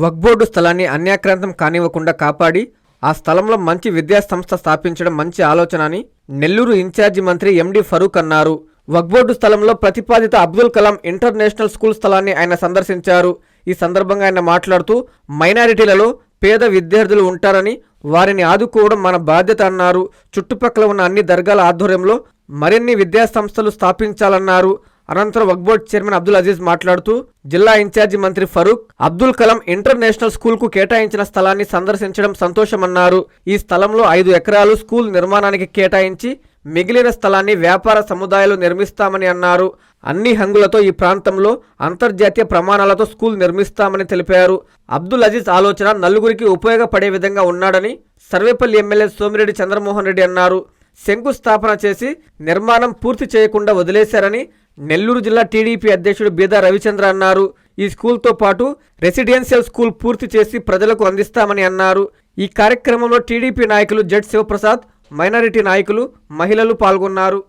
వక్ఫ్ board స్థలాన్ని అన్యాక్రాంతం కానివ్వకుండా కాపాడి ఆ స్థలంలో మంచి విద్యాసంస్థ స్థాపించడం మంచి ఆలోచన అని నెల్లూరు ఇన్ఛార్జి మంత్రి ఎండి ఫరూక్ అన్నారు. వక్ఫ్ బోర్డు స్థలంలో ప్రతిపాదిత అబ్దుల్ కలాం ఇంటర్నేషనల్ స్కూల్ స్థలాన్ని ఆయన సందర్శించారు. ఈ సందర్భంగా ఆయన మాట్లాడుతూ మైనారిటీలలో పేద విద్యార్థులు ఉంటారని వారిని ఆదుకోవడం మన బాధ్యత అన్నారు. చుట్టుపక్కల ఉన్న అన్ని దర్గాల ఆధ్వర్యంలో మరిన్ని విద్యాసంస్థలు స్థాపించాలన్నారు. అనంతరం వక్ఫ్ బోర్డు చైర్మన్ అబ్దుల్ అజీజ్ మాట్లాడుతూ జిల్లా ఇన్ఛార్జి మంత్రి ఫరూక్ అబ్దుల్ కలాం ఇంటర్నేషనల్ స్కూల్ కు కేటాయించిన స్థలాన్ని సందర్శించడం సంతోషమన్నారు. ఈ స్థలంలో 5 ఎకరాలు స్కూల్ నిర్మాణానికి కేటాయించి మిగిలిన స్థలాన్ని వ్యాపార సముదాయాలు నిర్మిస్తామని అన్నారు. అన్ని హంగులతో ఈ ప్రాంతంలో అంతర్జాతీయ ప్రమాణాలతో స్కూల్ నిర్మిస్తామని తెలిపారు. అబ్దుల్ అజీజ్ ఆలోచన నలుగురికి ఉపయోగపడే విధంగా ఉన్నాడని సర్వేపల్లి ఎమ్మెల్యే సోమిరెడ్డి చంద్రమోహన్ రెడ్డి అన్నారు. శంకుస్థాపన చేసి నిర్మాణం పూర్తి చేయకుండా వదిలేశారని నెల్లూరు జిల్లా టీడీపీ అధ్యక్షుడు బీదా రవిచంద్ర అన్నారు. ఈ స్కూల్తో పాటు రెసిడెన్షియల్ స్కూల్ పూర్తి చేసి ప్రజలకు అందిస్తామని అన్నారు. ఈ కార్యక్రమంలో టీడీపీ నాయకులు జడ్ శివప్రసాద్, మైనారిటీ నాయకులు, మహిళలు పాల్గొన్నారు.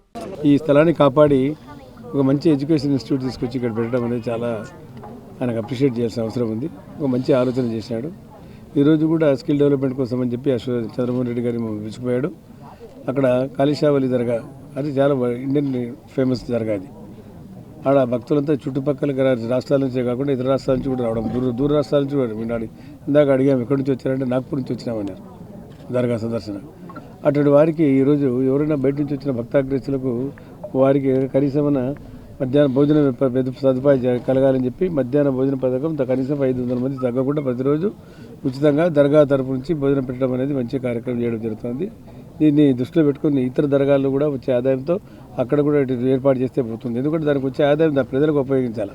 ఈ స్థలాన్ని కాపాడి ఒక మంచి ఎడ్యుకేషన్ ఇన్స్టిట్యూట్ తీసుకొచ్చి ఇక్కడ పెట్టడం అనేది చాలా ఆయనకు అప్రిషియేట్ చేయాల్సిన అవసరం ఉంది. ఒక మంచి ఆలోచన చేశాడు. ఈరోజు కూడా స్కిల్ డెవలప్మెంట్ కోసం అని చెప్పి చంద్రమోహన్ రెడ్డి గారిని పిలుచుకుపోయాడు. అక్కడ కాళీషావలి దర్గా, అది చాలా ఇండియన్ ఫేమస్ దర్గా. అది ఆడ భక్తులంతా చుట్టుపక్కల రాష్ట్రాల నుంచే కాకుండా ఇతర రాష్ట్రాల నుంచి కూడా రావడం, దూర రాష్ట్రాల నుంచి కూడా వినాడు. ఇందాక అడిగాము ఎక్కడి నుంచి వచ్చారంటే నాగ్పూర్ నుంచి వచ్చినామన్నారు దర్గా సందర్శన. అటువంటి వారికి ఈరోజు ఎవరైనా బయట నుంచి వచ్చిన భక్తాగ్రస్తులకు వారికి కనీసం మధ్యాహ్న భోజన సదుపాయం కలగాలని చెప్పి మధ్యాహ్న భోజన పథకం కనీసం 500 మంది తగ్గకుండా ప్రతిరోజు ఉచితంగా దర్గా తరపు నుంచి భోజనం పెట్టడం అనేది మంచి కార్యక్రమం చేయడం జరుగుతుంది. దీన్ని దృష్టిలో పెట్టుకుని ఇతర దర్గాల్లో కూడా వచ్చే ఆదాయంతో అక్కడ కూడా ఏర్పాటు చేస్తే పోతుంది. ఎందుకంటే దానికి వచ్చే ఆదాయం ప్రజలకు ఉపయోగించాలి.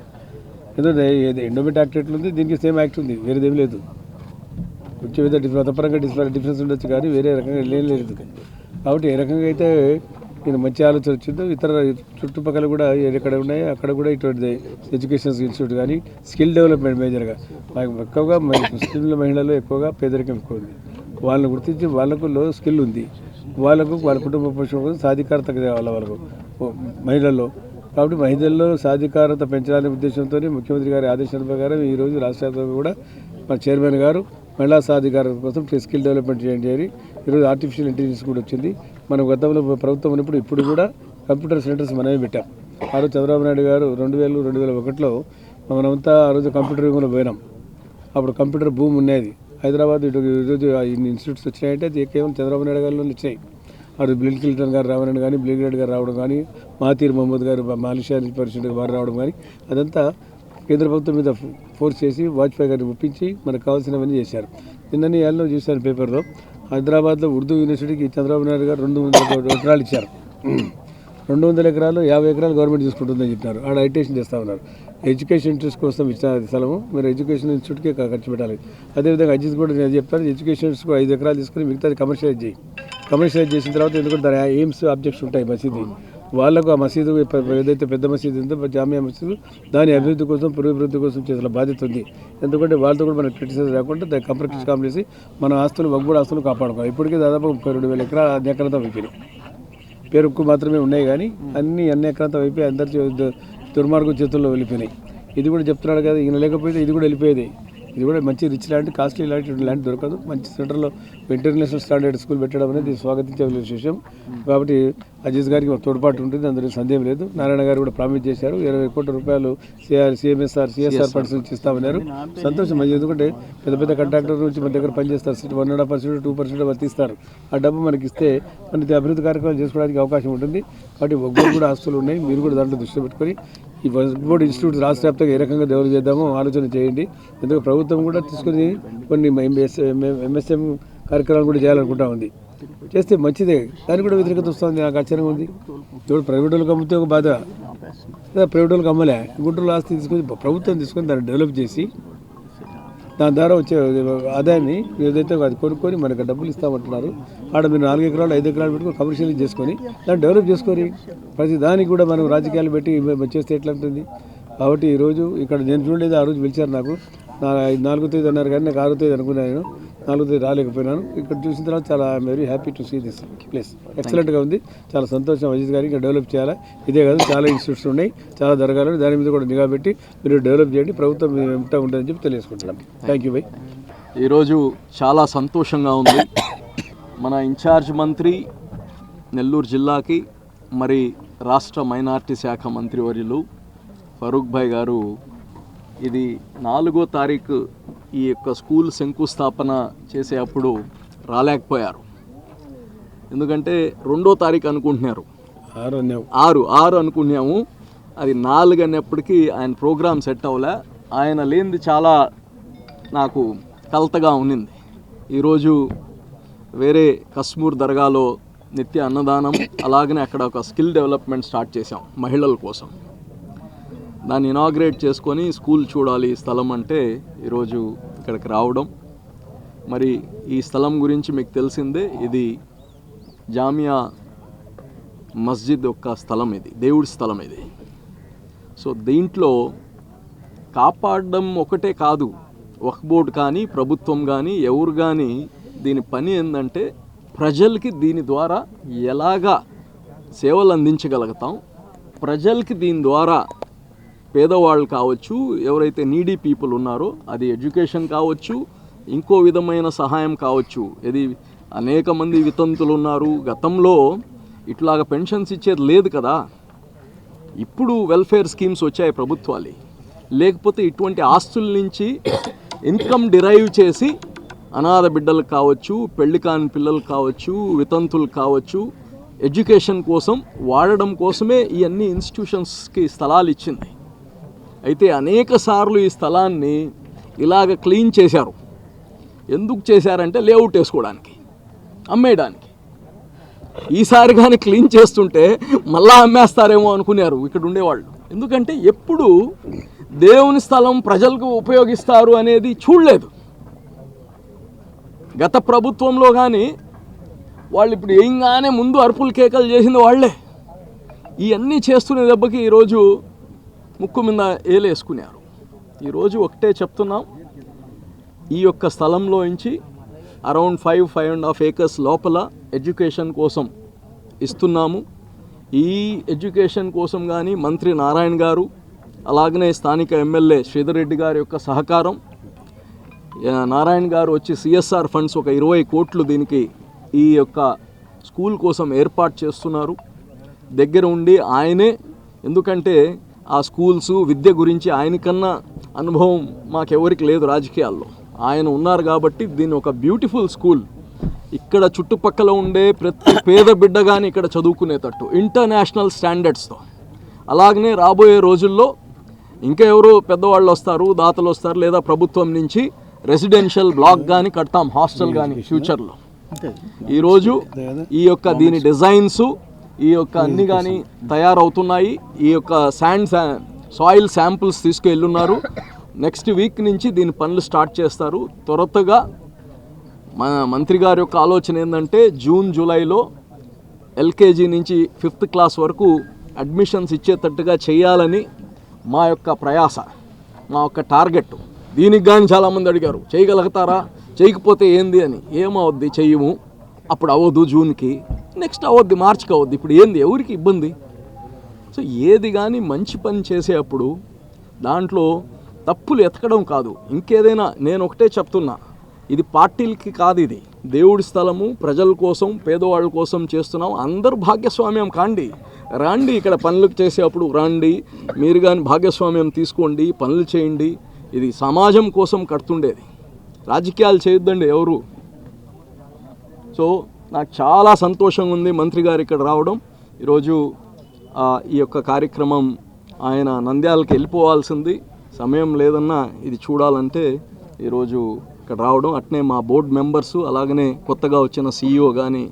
ఎందుకంటే ఎండోమెంట్ యాక్ట్ ఎట్లుంది, దీనికి సేమ్ యాక్ట్ ఉంది, వేరేదేమీ లేదు. వచ్చే విధంగా మతపరంగా డిఫరెన్స్ ఉండొచ్చు కానీ వేరే రకంగా లేదు. కాబట్టి ఏ రకంగా అయితే నేను మంచి ఆలోచన వచ్చిందో ఇతర చుట్టుపక్కల కూడా ఎక్కడ ఉన్నాయో అక్కడ కూడా ఇటువంటి ఎడ్యుకేషన్ ఇన్స్టిట్యూట్ కానీ స్కిల్ డెవలప్మెంట్ మేజర్గా ఎక్కువగా ముస్లింల మహిళలు ఎక్కువగా పేదరికం ఎక్కువ ఉంది. వాళ్ళని గుర్తించి వాళ్ళకు స్కిల్ ఉంది, వాళ్ళ కుటుంబ పోషణ సాధికారత వాళ్ళకు మహిళల్లో. కాబట్టి మహిళల్లో సాధికారత పెంచడానికి ఉద్దేశంతో ముఖ్యమంత్రి గారి ఆదేశాల ప్రకారం ఈరోజు రాష్ట్ర వ్యాప్తంగా కూడా మన చైర్మన్ గారు మహిళా సాధికారత కోసం స్కిల్ డెవలప్మెంట్ చేయండి. ఈరోజు ఆర్టిఫిషియల్ ఇంటెలిజెన్స్ కూడా వచ్చింది. మనం గతంలో ప్రభుత్వం ఉన్నప్పుడు ఇప్పుడు కూడా కంప్యూటర్ సెంటర్స్ మనమే పెట్టాం. ఆ రోజు చంద్రబాబు నాయుడు గారు 2000-2001లో మనమంతా ఆ రోజు కంప్యూటర్ యుగంలో పోయినాం. అప్పుడు కంప్యూటర్ భూమి ఉండేది. హైదరాబాద్ ఈరోజు ఇన్ని ఇన్స్టిట్యూట్స్ వచ్చినాయంటే అది కేవలం చంద్రబాబు నాయుడు గారిలో వచ్చినాయి. అటు బిల్ క్లింటన్ గారు రావడం కానీ, బిల్ రెడ్డి గారు రావడం కానీ, మహతీర్ మహమ్మద్ గారు మాలిషా పరిషత్ వారు రావడం కానీ అదంతా కేంద్ర ప్రభుత్వం మీద ఫోర్స్ చేసి వాజ్పేయి గారిని ఒప్పించి మనకు కావాల్సినవన్నీ చేశారు. నిన్ననే ఏళ్ళలో చూశాను పేపర్లో, హైదరాబాద్లో ఉర్దూ యూనివర్సిటీకి చంద్రబాబు నాయుడు గారు 200 ఎకరాలు ఇచ్చారు. 200 ఎకరాలు 50 ఎకరాలు గవర్నమెంట్ తీసుకుంటుందని చెప్పినారు. ఆడ హైటేషన్ చేస్తూ ఉన్నారు. ఎడ్యుకేషన్ ఇంట్రెస్ట్ కోసం ఇచ్చిన స్థలము మీరు ఎడ్యుకేషన్ ఇన్స్టిట్యూట్కే ఖర్చు పెట్టాలి. అదేవిధంగా అజిత్ కూడా నేను చెప్తాను, ఎడ్యుకేషన్ 5 ఎకరాలు తీసుకుని మిగతాది కమర్షియలైజ్ చేయి. కమర్షియలైజ్ చేసిన తర్వాత ఎందుకంటే దాని ఎయిమ్స్ ఆబ్జెక్ట్స్ ఉంటాయి మసీదు. వాళ్ళకు ఆ మసీదు ఏదైతే పెద్ద మసీదు ఉందో జామియా మసీదు దాని అభివృద్ధి కోసం పురోభివృద్ధి కోసం చేసిన బాధ్యత ఉంది. ఎందుకంటే వాళ్ళతో కూడా మనకు క్రిటిసైజ్ రాకుండా దాన్ని కంప్రమైజ్ కాంప్లేసి మన ఆస్తులు వక్ఫ్ బోర్డు ఆస్తులు కాపాడుకోవాలి. ఇప్పటికే దాదాపు 32,000 ఎకరాలు అన్యాక్రాంతం అయిపోయినాయి. పేరుకు మాత్రమే ఉన్నాయి కానీ అన్ని అన్యాక్రాంతం అయిపోయి అందరి దుర్మార్గం చేతుల్లో వెళ్ళిపోయినాయి. ఇది కూడా చెప్తున్నాడు కదా, ఈయన లేకపోతే ఇది కూడా వెళ్ళిపోయేది. ఇది కూడా మంచి రిచ్ ల్యాండ్, కాస్ట్లీ ల్యాండ్ దొరకదు. మంచి సెంటర్లో ఇంటర్నేషనల్ స్టాండర్డ్ స్కూల్ పెట్టడం అనేది స్వాగతించే విషయం. కాబట్టి అజీజ్ గారికి తోడ్పాటు ఉంటుంది, అందులో సందేహం లేదు. నారాయణ గారు కూడా ప్రామిస్ చేశారు 20 కోట్ల రూపాయలు సిఎస్ఆర్ ఫండ్స్ నుంచి ఇస్తామన్నారు. సంతోషం. ఎందుకంటే పెద్ద పెద్ద కాంట్రాక్టర్ నుంచి మన దగ్గర పనిచేస్తారు, 1.5%, 2% వాళ్ళు తీస్తారు. ఆ డబ్బు మనకి ఇస్తే మన అభివృద్ధి కార్యక్రమాలు చేసుకోవడానికి అవకాశం ఉంటుంది. కాబట్టి ఒక్కరు కూడా ఆస్తులు ఉన్నాయి, మీరు కూడా దాంట్లో దృష్టి పెట్టుకొని ఈ వక్ఫ్ బోర్డు ఇన్స్టిట్యూట్ రాష్ట్ర వ్యాప్తంగా ఏ రకంగా డెవలప్ చేద్దామో ఆలోచన చేయండి. ఎందుకంటే ప్రభుత్వం కూడా తీసుకుని కొన్ని ఎంఎస్ఎం కార్యక్రమాలు కూడా చేయాలనుకుంటా ఉంది. చేస్తే మంచిదే, దానికి కూడా వ్యతిరేకత వస్తుంది. నాకు ఆశ్చర్యంగా ఉంది. ఇప్పుడు ప్రైవేట్ వాళ్ళకి అమ్మితే ఒక బాధ, ప్రైవేట్ వాళ్ళకి అమ్మలే. గుంటూరు ఆస్తి తీసుకొని ప్రభుత్వం తీసుకొని దాన్ని డెవలప్ చేసి దాని ద్వారా వచ్చే ఆదాయాన్ని ఏదైతే అది కొనుక్కొని మనకు డబ్బులు ఇస్తామంటున్నారు. ఆడ మీరు 4 ఎకరాలు 5 ఎకరాలు పెట్టుకొని కమర్షియల్ చేసుకొని దాన్ని డెవలప్ చేసుకొని ప్రతి దానికి కూడా మనం రాజకీయాలు పెట్టి చేస్తే ఎట్లా ఉంటుంది. కాబట్టి ఈరోజు ఇక్కడ నేను చూడలేదు, ఆ రోజు పిలిచారు నాకు 4వ తేదీ అన్నారు కానీ నాకు 6వ తేదీ అనుకున్నాను. 4వ తేదీ రాలేకపోయినాను. ఇక్కడ చూసిన తర్వాత చాలా very happy to see this place. ఎక్సలెంట్గా ఉంది, చాలా సంతోషం. అజిత్ గారు ఇంకా డెవలప్ చేయాలి. ఇదే కాదు, చాలా ఇన్స్టిట్యూట్స్ ఉన్నాయి, చాలా జరగాలని దాని మీద కూడా నిఘా పెట్టి మీరు డెవలప్ చేయండి. ప్రభుత్వం వెంట ఉంటుందని చెప్పి తెలియజేసుకుంటున్నాం. Thank you by. ఈరోజు చాలా సంతోషంగా ఉంది. మన ఇన్ఛార్జ్ మంత్రి నెల్లూరు జిల్లాకి మరి రాష్ట్ర మైనార్టీ శాఖ మంత్రివర్యులు ఫరూక్ భాయ్ గారు ఇది 4వ తారీఖు ఈ యొక్క స్కూల్ శంకుస్థాపన చేసేటప్పుడు రాలేకపోయారు. ఎందుకంటే 2వ తారీఖు అనుకుంటున్నారు, 6 అనుకున్నాము. అది 4 అనేప్పటికీ ఆయన ప్రోగ్రామ్ సెట్ అవ్వలే. ఆయన లేనిది చాలా నాకు కలతగా ఉన్నింది. ఈరోజు వేరే కస్మూర్ దర్గాలో నిత్య అన్నదానం, అలాగనే అక్కడ ఒక స్కిల్ డెవలప్మెంట్ స్టార్ట్ చేశాం మహిళల కోసం. దాన్ని ఇనాగ్రేట్ చేసుకొని స్కూల్ చూడాలి ఈ స్థలం అంటే ఈరోజు ఇక్కడికి రావడం. మరి ఈ స్థలం గురించి మీకు తెలిసిందే, ఇది జామియా మస్జిద్ యొక్క స్థలం, ఇది దేవుడి స్థలం ఇది. సో దీంట్లో కాపాడడం ఒకటే కాదు, వక్ఫ్ బోర్డు కానీ ప్రభుత్వం కానీ ఎవరు కానీ దీని పని ఏంటంటే ప్రజలకి దీని ద్వారా ఎలాగా సేవలు అందించగలుగుతాం, ప్రజలకి దీని ద్వారా పేదవాళ్ళు కావచ్చు, ఎవరైతే నీడీ పీపుల్ ఉన్నారో అది ఎడ్యుకేషన్ కావచ్చు, ఇంకో విధమైన సహాయం కావచ్చు. ఇది అనేక మంది వితంతులు ఉన్నారు. గతంలో ఇట్లాగా పెన్షన్స్ ఇచ్చేది లేదు కదా, ఇప్పుడు వెల్ఫేర్ స్కీమ్స్ వచ్చాయి ప్రభుత్వాలు. లేకపోతే ఇటువంటి ఆస్తుల నుంచి ఇన్కమ్ డిరైవ్ చేసి అనాథ బిడ్డలు కావచ్చు, పెళ్లి కాని పిల్లలు కావచ్చు, వితంతులు కావచ్చు, ఎడ్యుకేషన్ కోసం వాడడం కోసమే ఈ అన్ని ఇన్స్టిట్యూషన్స్కి స్థలాలు ఇచ్చింది. అయితే అనేక సార్లు ఈ స్థలాన్ని ఇలాగ క్లీన్ చేశారు. ఎందుకు చేశారంటే లేఅవుట్ వేసుకోవడానికి, అమ్మేయడానికి. ఈసారి కానీ క్లీన్ చేస్తుంటే మళ్ళా అమ్మేస్తారేమో అనుకున్నారు ఇక్కడ ఉండేవాళ్ళు. ఎందుకంటే ఎప్పుడు దేవుని స్థలం ప్రజలకు ఉపయోగిస్తారు అనేది చూడలేదు. గత ప్రభుత్వంలో కానీ వాళ్ళు ఇప్పుడు ఏంగానే ముందు అరుపులు కేకలు చేసింది వాళ్ళే. ఇవన్నీ చేస్తున్న దెబ్బకి ఈరోజు ముక్కు మీద ఏలేసుకున్నారు. ఈరోజు ఒకటే చెప్తున్నాం, ఈ యొక్క స్థలంలో నుంచి అరౌండ్ 5.5 acres లోపల ఎడ్యుకేషన్ కోసం ఇస్తున్నాము. ఈ ఎడ్యుకేషన్ కోసం కానీ మంత్రి నారాయణ గారు, అలాగనే స్థానిక ఎమ్మెల్యే శ్రీధర్ రెడ్డి గారి యొక్క సహకారం, నారాయణ గారు వచ్చి సిఎస్ఆర్ ఫండ్స్ ఒక 20 కోట్లు దీనికి ఈ యొక్క స్కూల్ కోసం ఏర్పాటు చేస్తున్నారు. దగ్గర ఉండి ఆయనే, ఎందుకంటే ఆ స్కూల్స్ విద్య గురించి ఆయనకన్నా అనుభవం మాకెవరికి లేదు రాజకీయాల్లో, ఆయన ఉన్నారు కాబట్టి దీన్ని ఒక బ్యూటిఫుల్ స్కూల్ ఇక్కడ చుట్టుపక్కల ఉండే ప్రతి పేద బిడ్డ కానీ ఇక్కడ చదువుకునేటట్టు ఇంటర్నేషనల్ స్టాండర్డ్స్తో. అలాగనే రాబోయే రోజుల్లో ఇంకా ఎవరు పెద్దవాళ్ళు వస్తారు, దాతలు వస్తారు, లేదా ప్రభుత్వం నుంచి రెసిడెన్షియల్ బ్లాక్ కానీ కడతాం, హాస్టల్ కానీ ఫ్యూచర్లో. ఈరోజు ఈ యొక్క దీని డిజైన్స్ ఈ యొక్క అన్ని కానీ తయారవుతున్నాయి. ఈ యొక్క సాయిల్ శాంపుల్స్ తీసుకెళ్ళున్నారు. నెక్స్ట్ వీక్ నుంచి దీని పనులు స్టార్ట్ చేస్తారు. త్వరగా మన మంత్రి గారి యొక్క ఆలోచన ఏంటంటే జూన్ జూలైలో ఎల్కేజీ నుంచి 5th క్లాస్ వరకు అడ్మిషన్స్ ఇచ్చేటట్టుగా చేయాలని మా యొక్క ప్రయాస, మా యొక్క టార్గెట్. దీనికి కానీ చాలామంది అడిగారు, చేయగలుగుతారా, చేయకపోతే ఏంది అని. ఏమవుద్ది, చెయ్యము, అప్పుడు అవ్వదు జూన్కి, నెక్స్ట్ అవ్వద్ది మార్చికి అవ్వద్ది. ఇప్పుడు ఏంది, ఎవరికి ఇబ్బంది? సో ఏది కానీ మంచి పని చేసేటప్పుడు దాంట్లో తప్పులు ఎతకడం కాదు, ఇంకేదైనా. నేను ఒకటే చెప్తున్నా, ఇది పార్టీలకి కాదు, ఇది దేవుడి స్థలము, ప్రజల కోసం, పేదవాళ్ళ కోసం చేస్తున్నాం. అందరూ భాగస్వామ్యం కాండి, రండి ఇక్కడ పనులు చేసేటప్పుడు రండి, మీరు కానీ భాగస్వామ్యం తీసుకోండి, పనులు చేయండి. ఇది సమాజం కోసం కడుతుండేది, రాజకీయాలు చేయొద్దండి ఎవరు. సో నాకు చాలా సంతోషంగా ఉంది మంత్రి గారు ఇక్కడ రావడం. ఈరోజు ఈ యొక్క కార్యక్రమం ఆయన నంద్యాలకు వెళ్ళిపోవాల్సింది, సమయం లేదన్నా ఇది చూడాలంటే ఈరోజు ఇక్కడ రావడం. అట్నే మా బోర్డు మెంబర్సు, అలాగనే కొత్తగా వచ్చిన CEO కానీ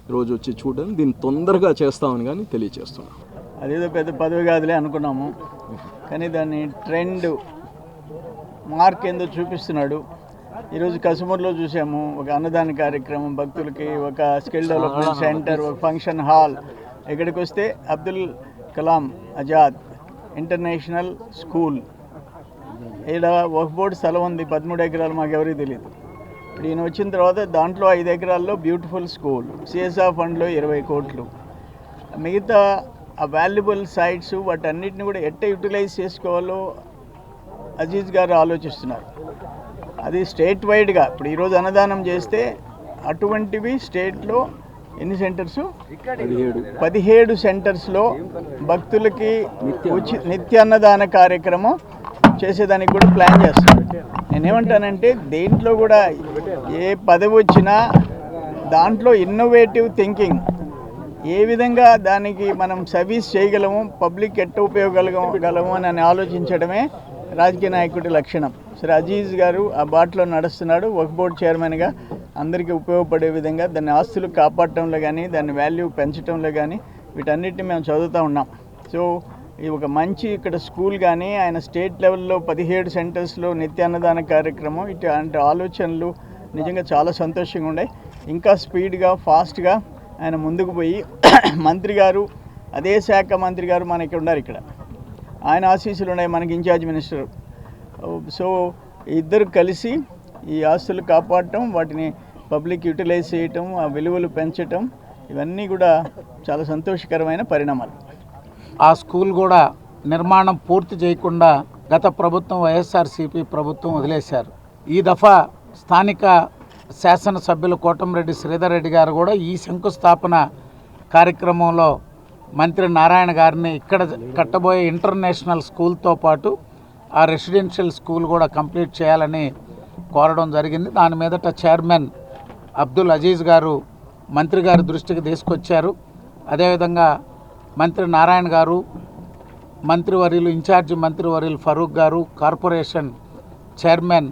ఈరోజు వచ్చి చూడడం, దీన్ని తొందరగా చేస్తామని కానీ తెలియజేస్తున్నాం. అదేదో పెద్ద పదవి కాదులే అనుకున్నాము, కానీ దాన్ని ట్రెండ్ మార్క్ ఏందో చూపిస్తున్నాడు. ఈరోజు కసుమూరులో చూసాము, ఒక అన్నదాన కార్యక్రమం భక్తులకి, ఒక స్కిల్ డెవలప్మెంట్ సెంటర్, ఒక ఫంక్షన్ హాల్. ఇక్కడికి వస్తే అబ్దుల్ కలాం ఆజాద్ ఇంటర్నేషనల్ స్కూల్. ఇక్కడ వక్ఫ్ బోర్డు స్థలం ఉంది 13 ఎకరాలు, మాకు ఎవరికి తెలియదు. ఇప్పుడు ఈయన వచ్చిన తర్వాత దాంట్లో 5 ఎకరాల్లో బ్యూటిఫుల్ స్కూల్, సిఎస్ఆర్ ఫండ్లో 20 కోట్లు, మిగతా ఆ వాల్యుబుల్ సైట్స్ వాటన్నిటిని కూడా ఎట్ట యూటిలైజ్ చేసుకోవాలో అజీజ్ గారు ఆలోచిస్తున్నారు. అది స్టేట్ వైడ్గా ఇప్పుడు ఈరోజు అన్నదానం చేస్తే అటువంటివి స్టేట్లో ఎన్ని సెంటర్స్, 17 సెంటర్స్లో భక్తులకి నిత్య అన్నదాన కార్యక్రమం చేసేదానికి కూడా ప్లాన్ చేస్తారు. నేనేమంటానంటే దేంట్లో కూడా ఏ పదవి వచ్చినా దాంట్లో ఇన్నోవేటివ్ థింకింగ్, ఏ విధంగా దానికి మనం సర్వీస్ చేయగలము, పబ్లిక్ ఎట్ట ఉపయోగగలము అని ఆలోచించడమే రాజకీయ నాయకుడి లక్షణం. సరే, అజీజ్ గారు ఆ బాటలో నడుస్తున్నాడు. వక్ఫ్ బోర్డ్ చైర్మన్గా అందరికీ ఉపయోగపడే విధంగా దాన్ని ఆస్తులు కాపాడటంలో కానీ, దాన్ని వాల్యూ పెంచడంలో కానీ వీటన్నిటిని మేము చదువుతూ ఉన్నాం. సో ఇది ఒక మంచి ఇక్కడ స్కూల్ కానీ, ఆయన స్టేట్ లెవెల్లో 17 సెంటర్స్లో నిత్య అన్నదాన కార్యక్రమం, ఇట్లాంటి ఆలోచనలు నిజంగా చాలా సంతోషంగా ఉన్నాయి. ఇంకా స్పీడ్గా ఫాస్ట్గా ఆయన ముందుకు పోయి మంత్రి గారు, అదే శాఖ మంత్రి గారు మనకి ఉన్నారు ఇక్కడ, ఆయన ఆశీస్సులు ఉన్నాయి మనకి ఇన్ఛార్జ్ మినిస్టర్. సో ఇద్దరు కలిసి ఈ ఆస్తులు కాపాడటం, వాటిని పబ్లిక్ యూటిలైజ్ చేయటం, ఆ విలువలు పెంచటం, ఇవన్నీ కూడా చాలా సంతోషకరమైన పరిణామాలు. ఆ స్కూల్ కూడా నిర్మాణం పూర్తి చేయకుండా గత ప్రభుత్వం వైఎస్ఆర్సీపీ ప్రభుత్వం వదిలేశారు. ఈ దఫా స్థానిక శాసనసభ్యులు కోటంరెడ్డి శ్రీధర్ రెడ్డి గారు కూడా ఈ శంకుస్థాపన కార్యక్రమంలో మంత్రి నారాయణ గారిని ఇక్కడ కట్టబోయే ఇంటర్నేషనల్ స్కూల్తో పాటు ఆ రెసిడెన్షియల్ స్కూల్ కూడా కంప్లీట్ చేయాలని కోరడం జరిగింది. దాని మీదట చైర్మన్ అబ్దుల్ అజీజ్ గారు మంత్రి గారి దృష్టికి తీసుకొచ్చారు. అదేవిధంగా మంత్రి నారాయణ గారు, మంత్రివర్యులు ఇన్ఛార్జి మంత్రివర్యులు ఫరూక్ గారు, కార్పొరేషన్ చైర్మన్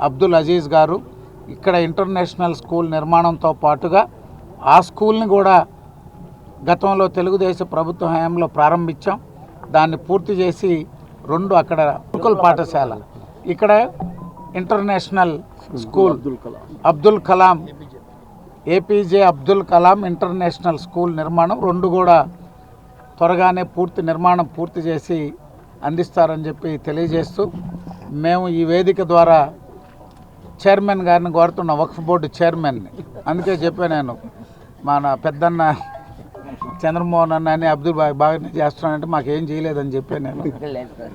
అబ్దుల్ అజీజ్ గారు ఇక్కడ ఇంటర్నేషనల్ స్కూల్ నిర్మాణంతో పాటుగా ఆ స్కూల్ని కూడా గతంలో తెలుగుదేశం ప్రభుత్వ హయాంలో ప్రారంభించాం. దాన్ని పూర్తి చేసి 2 అక్కడ గురుకుల పాఠశాల, ఇక్కడ international school Abdul Kalam APJ Abdul Kalam international school నిర్మాణం 2 కూడా త్వరగానే నిర్మాణం పూర్తి చేసి అందిస్తారని చెప్పి తెలియజేస్తూ, మేము ఈ వేదిక ద్వారా చైర్మన్ గారిని కోరుతున్న వక్ఫ్ బోర్డు చైర్మన్ని, అందుకే చెప్పాను నేను, మన పెద్దన్న చంద్రమోహన్ అన్న అని అబ్దుల్ బాగానే చేస్తున్నాడంటే మాకేం చేయలేదని చెప్పాను నేను.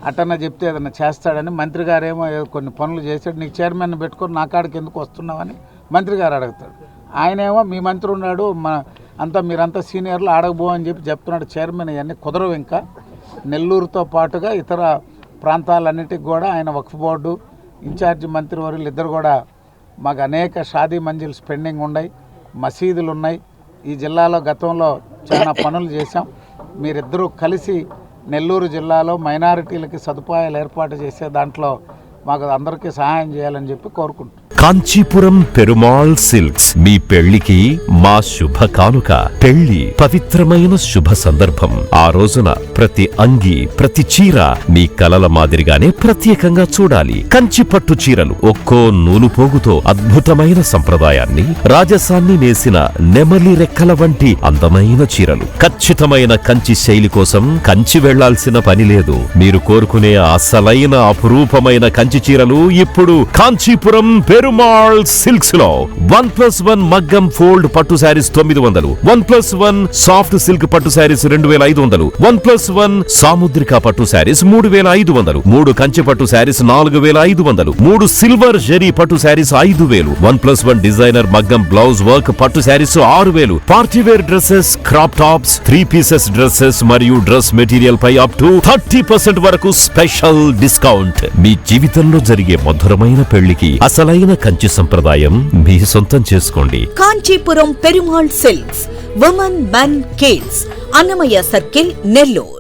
అట్టన్నా చెప్తే ఏదన్నా చేస్తాడని, మంత్రి గారేమో కొన్ని పనులు చేశాడు, నీకు చైర్మన్ పెట్టుకొని నా కాడికి ఎందుకు వస్తున్నావని మంత్రి గారు అడుగుతాడు. ఆయనేమో మీ మంత్రి ఉన్నాడు, మీరంతా సీనియర్లు ఆడకపో అని చెప్పి చెప్తున్నాడు. చైర్మన్ ఇవన్నీ కుదరవు. ఇంకా నెల్లూరుతో పాటుగా ఇతర ప్రాంతాలన్నిటికి కూడా ఆయన వక్ఫ్ బోర్డు ఇన్ఛార్జి మంత్రివర్యులు ఇద్దరు కూడా మాకు అనేక షాదీ మంజిల్స్ పెండింగ్ ఉన్నాయి, మసీదులు ఉన్నాయి. ఈ జిల్లాలో గతంలో చాలా పనులు చేశాం. మీరిద్దరూ కలిసి నెల్లూరు జిల్లాలో మైనారిటీలకి సదుపాయాలు ఏర్పాటు చేసే దాంట్లో మాకు అందరికీ సహాయం చేయాలని చెప్పి కోరుకుంటున్నాం. కాంచీపురం పెరుమాళ్ సిల్క్స్ మీ పెళ్లికి మా శుభ కానుక. పెళ్లి పవిత్రమైన శుభ సందర్భం. ఆ రోజున ప్రతి అంగి, ప్రతి చీర మీ కలల మాదిరిగానే ప్రత్యేకంగా చూడాలి. కంచి పట్టు చీరలు ఒక్కో నూలు పోగుతో అద్భుతమైన సంప్రదాయాన్ని, రాజసాన్ని నేసిన నెమలి రెక్కల వంటి అందమైన చీరలు. ఖచ్చితమైన కంచి శైలి కోసం కంచి వెళ్లాల్సిన పని లేదు. మీరు కోరుకునే అసలైన అపురూపమైన కంచి చీరలు ఇప్పుడు కాంచీపురం పెరుమాళ్ సిల్క్స్ లో 1+1 మగ్గం ఫోల్డ్ పట్టు శారీస్ 900, 1+1 సాఫ్ట్ సిల్క్ పట్టు శారీస్ 2500, 1+1 సాముద్రిక పట్టు శారీస్ 3500, 3 కంచి పట్టు శారీస్ 4500, 3 సిల్వర్ జరీ పట్టు శారీస్ 5000, 1+1 డిజైనర్ మగ్గం బ్లౌజ్ వర్క్ పట్టు saris 6000, party wear dresses, crop tops, 3 pieces dresses మరియు డ్రెస్ మెటీరియల్ పై అప్ టు 30% వరకు స్పెషల్ డిస్కౌంట్. మీ జీవితంలో జరిగే మధురమైన పెళ్లికి అసలైన కంచి సంప్రదాయం మీ సొంతం చేసుకోండి. Kanchipuram Perumal silks, women, men, kids, Annamayya circle, Nellore.